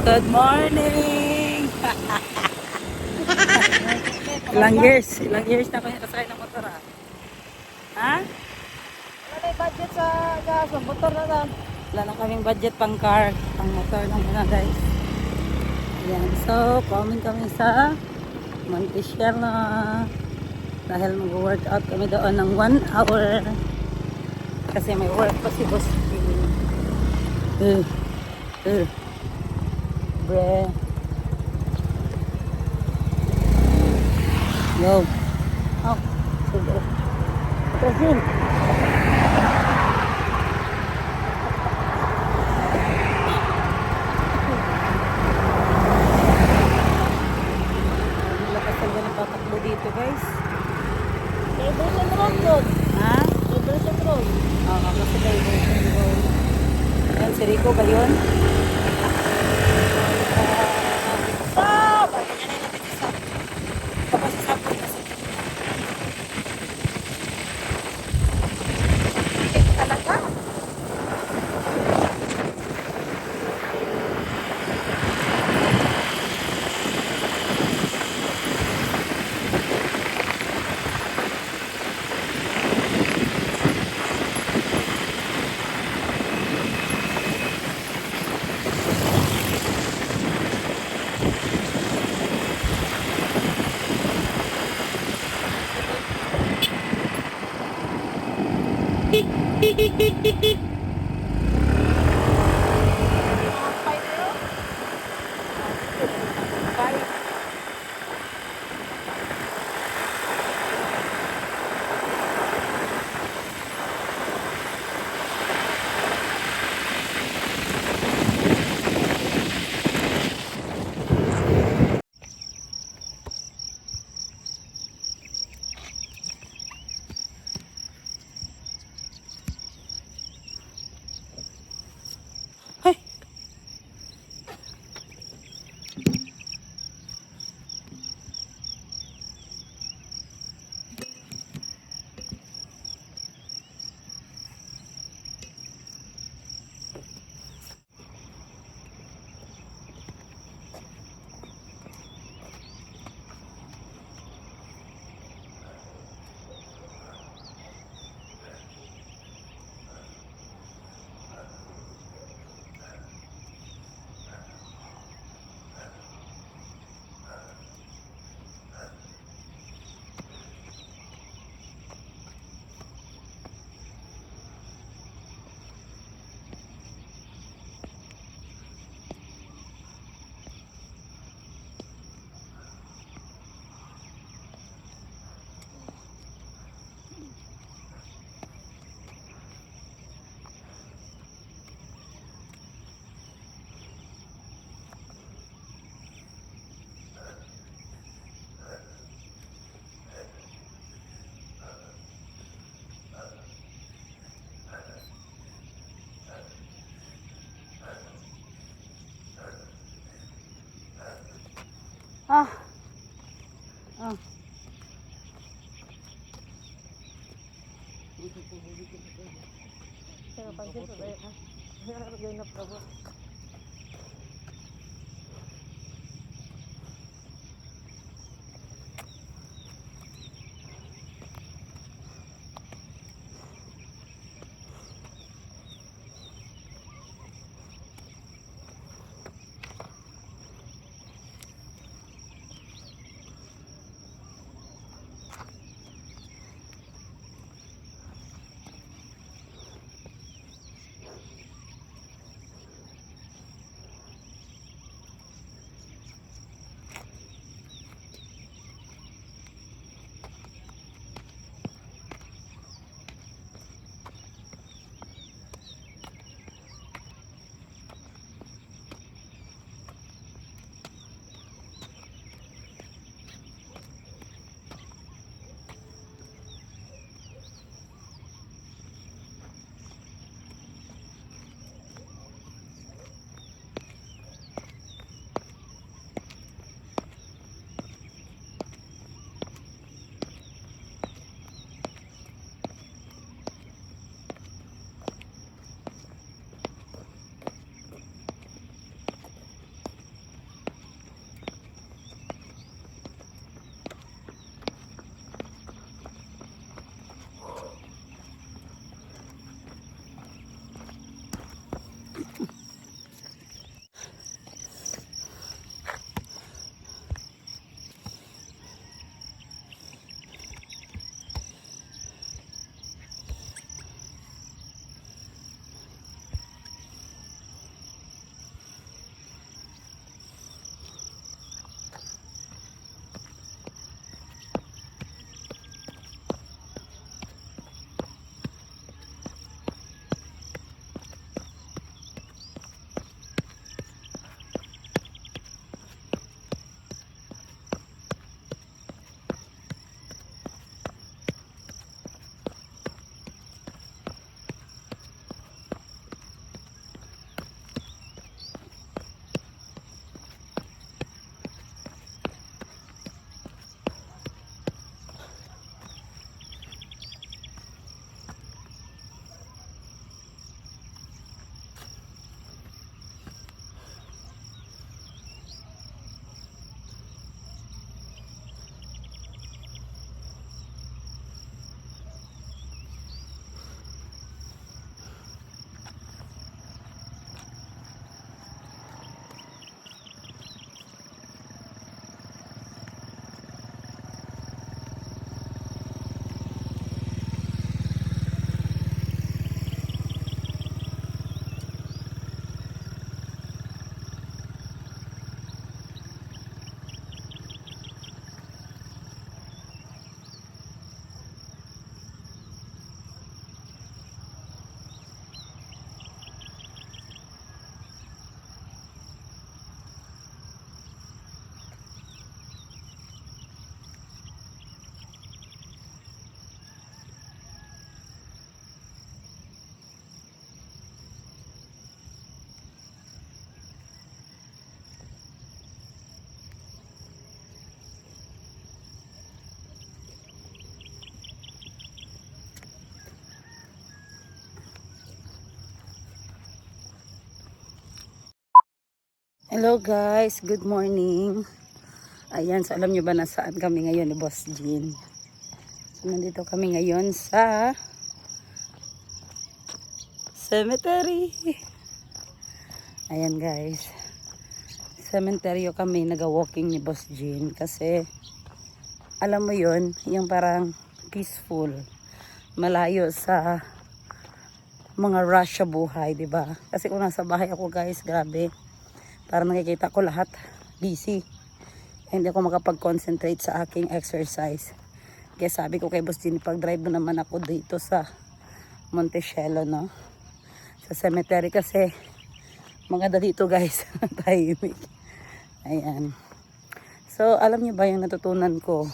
Good morning! Ilang years na ako nakasakay ng motor ah. Ha? Wala na yung budget sa gas, ang motor na lang. Wala na kaming budget pang car, pang motor lang muna guys. Ayan, so coming kami sa Montesiano. Dahil mag-workout kami doon ng 1 hour. Kasi may work pa si Boss. Bre. Yo. Oh, sige. Kasin. Lakas talaga ng tatakbo dito guys. Diversion road yun. Ha? Diversion road. Oo, kasi diversion road. Ayan, si Rico ba yun? Stop! Ayan, yan ay lapit sa stop. Tapos sa sapon kasi. Talaga? Ay! Ah! Ah! Kaya pansin sa bayan ha. Haragay na prabo. Hello guys, good morning. Ayan, so alam nyo ba na saan kami ngayon ni Boss Jean? So nandito kami ngayon sa cemetery. Ayan guys, cemetery kami, naga-walking ni Boss Jean kasi alam mo yon, yung parang peaceful, malayo sa mga rush sa buhay, 'di ba? Kasi kung nasa bahay ako guys, grabe. Parang nakikita ko lahat busy. Hindi ako makapag-concentrate sa aking exercise. Kaya sabi ko kay Boss Jean, pag-drive mo naman ako dito sa Montecielo, no? Sa cemetery kasi maganda dito guys. Tahimik. Ayan. So, alam niyo ba yung natutunan ko?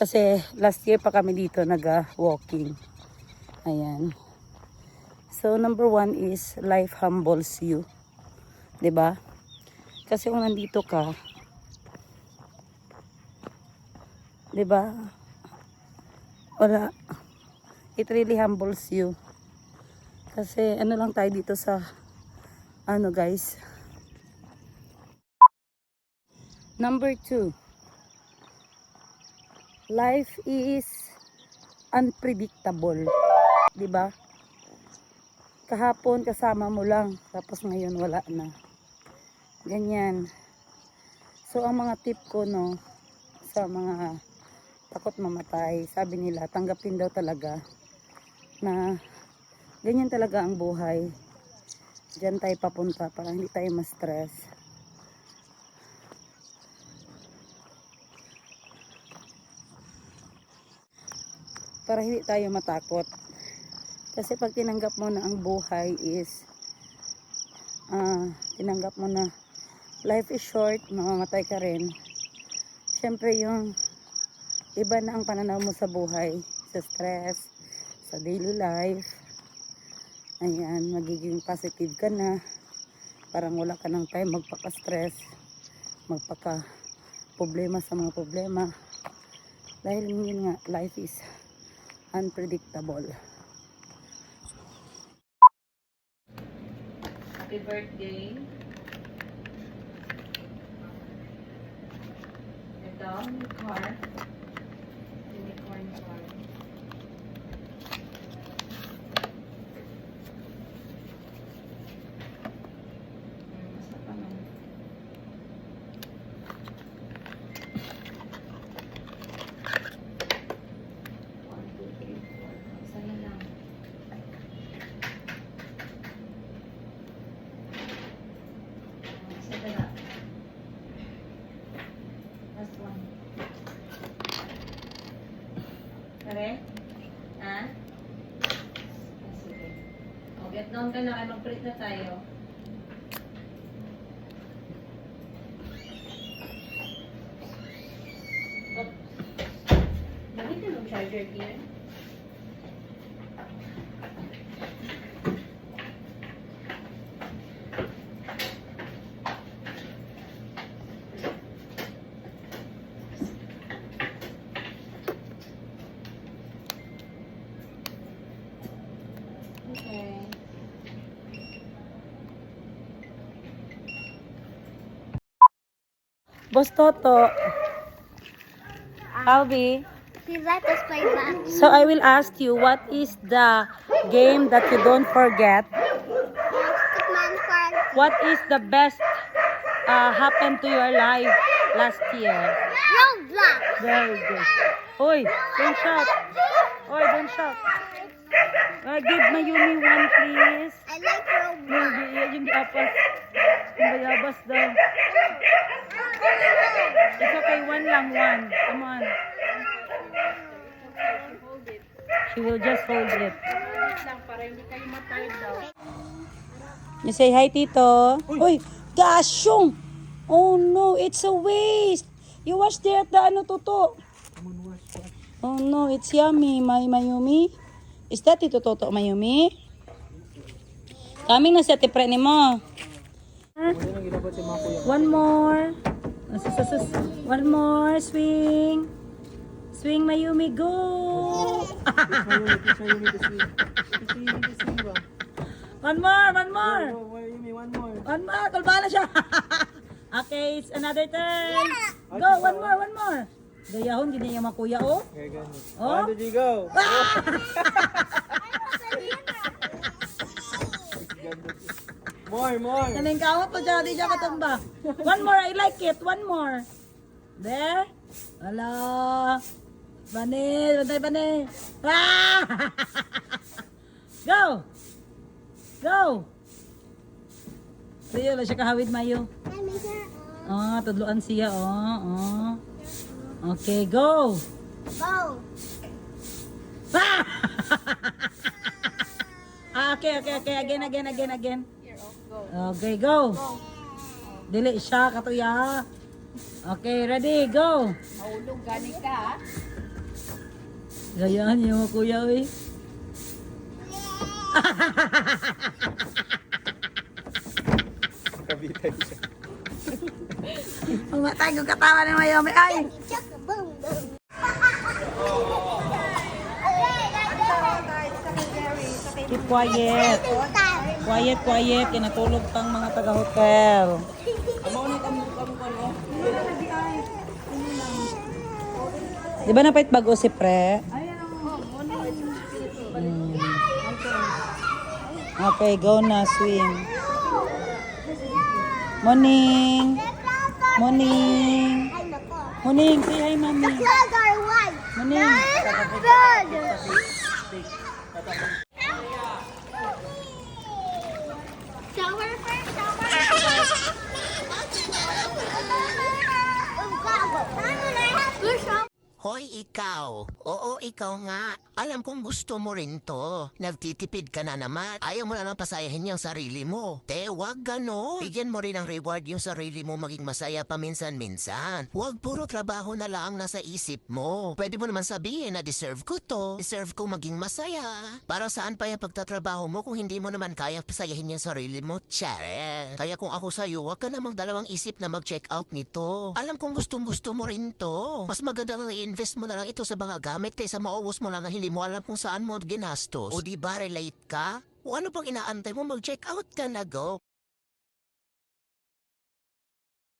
Kasi last year pa kami dito nag-walking. Ayan. So, number 1 is life humbles you. 'Di ba? Kasi kung nandito ka, 'di ba? Wala. It really humbles you. Kasi ano lang tayo dito sa ano guys. Number 2. Life is unpredictable. 'Di ba? Kahapon kasama mo lang, tapos ngayon wala na. Ganyan. So ang mga tip ko no sa mga takot mamatay, sabi nila tanggapin daw talaga na ganyan talaga ang buhay. Diyan tayo papunta para hindi tayo ma-stress. Para hindi tayo matakot. Kasi pag tinanggap mo na ang buhay is tinanggap mo na life is short, mamamatay ka rin. Siyempre yung iba na ang pananaw mo sa buhay, sa stress, sa daily life. Ayan, magiging positive ka na. Parang wala ka ng time magpaka-stress, magpaka-problema sa mga problema. Dahil yun nga, life is unpredictable. Happy birthday. Ito, new car. Unicorn car. Basta pa man. One, two, three, four. Isa na lang. Isa na lang. Last one. Correct? Ha? Sige. O, get down ka na. Ay, mag-print na tayo. Oh. Gamitin mo charger here. Okay. Boss Toto. Albi. Please let us play that. So I will ask you, what is the game that you don't forget? Stickman card. What is the best happened to your life last year? Roblox. Very good. Oy, don't shout. Oy, don't shout. Give Mayumi one, please. I like Roblox. Yung apas. Yung bayabas daw. It's okay, one lang, one. Come on. She will just hold it. You say hi, Tito. Uy, gasyong! Oh no, it's a waste. You wash there at the ano, Toto. Oh no, it's yummy, Mayumi. Is that Tito Toto, Mayumi? Kaming na sa tipre ni mo. One more. One more. Swing. Swing, Mayumi. Go. One more. One more. One more. Kalbala siya. Okay, it's another turn. Go, one more. Gayahon, gini yung makuya, oh. Okay, ganun. Oh? 1, 2, 3, go! More! Kaning kawat pa dyan, di dyan katumba. One more, I like it. One more. There. Hello. Bani. Ah! Go. Sayo, lang siya kahawid mayo. Tudloan siya, oh. Okay, go. Okay. Again. Okay, go. Dili siya, katuya. Okay, ready, go. Mahulog gani ka. Gayaan niyo mga kuya, eh. Kabitay siya. Umatay ko katawa ni Mayomi. Ay! Keep quiet. Quiet. Kinatulog pang mga taga-hotel. Di ba napait bago si Pre? Hmm. Okay, go na, swim. Morning, say hi, mami. Morning. Hoy, ikaw. Oo, ikaw nga. Alam kong gusto mo rin to. Nagtitipid ka na naman. Ayaw mo na lang pasayahin yung sarili mo. Te, wag ganon. Bigyan mo rin ng reward yung sarili mo maging masaya paminsan-minsan. Huwag puro trabaho na lang nasa isip mo. Pwede mo naman sabihin na deserve ko to. Deserve ko maging masaya. Para saan pa yung pagtatrabaho mo kung hindi mo naman kaya pasayahin yung sarili mo? Tsare. Kaya kung ako sa'yo, huwag ka namang dalawang isip na mag-check out nito. Alam kong gustong-gusto mo rin to. Mas maganda na i-invest mo na lang ito sa mga gamit kaysa maubos mo lang na hindi mo alam kung saan mo ginastos. O di ba relate ka? O ano pang inaantay mo, mag-check out ka na, go.